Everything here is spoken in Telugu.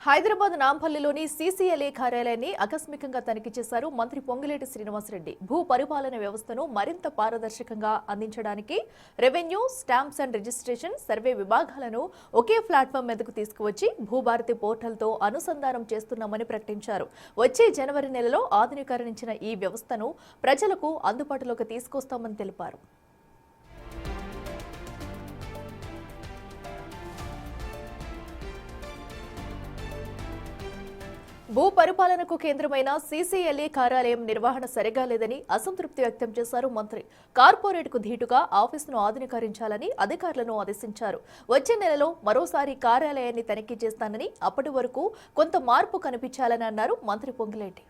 హైదరాబాద్ నాంపల్లిలోని సీసీఎల్ఏ కార్యాలయాన్ని ఆకస్మికంగా తనిఖీ చేశారు మంత్రి పొంగులేటి శ్రీనివాసరెడ్డి. భూ పరిపాలన వ్యవస్థను మరింత పారదర్శకంగా అందించడానికి revenue, stamps and registration, survey విభాగాలను ఒకే ప్లాట్ఫామ్ మీదకు తీసుకువచ్చి భూభారతి పోర్టల్తో అనుసంధానం చేస్తున్నామని ప్రకటించారు. వచ్చే జనవరి నెలలో ఆధునీకరించిన ఈ వ్యవస్థను ప్రజలకు అందుబాటులోకి తీసుకొస్తామని తెలిపారు. భూ పరిపాలనకు కేంద్రమైన సీసీఎల్ఏ కార్యాలయం నిర్వహణ సరిగా లేదని అసంతృప్తి వ్యక్తం చేశారు మంత్రి. కార్పొరేట్కు ధీటుగా ఆఫీసును ఆధునీకరించాలని అధికారులను ఆదేశించారు. వచ్చే నెలలో మరోసారి కార్యాలయాన్ని తనిఖీ చేస్తానని, అప్పటి వరకు కొంత మార్పు కనిపించాలని అన్నారు మంత్రి పొంగులేటి.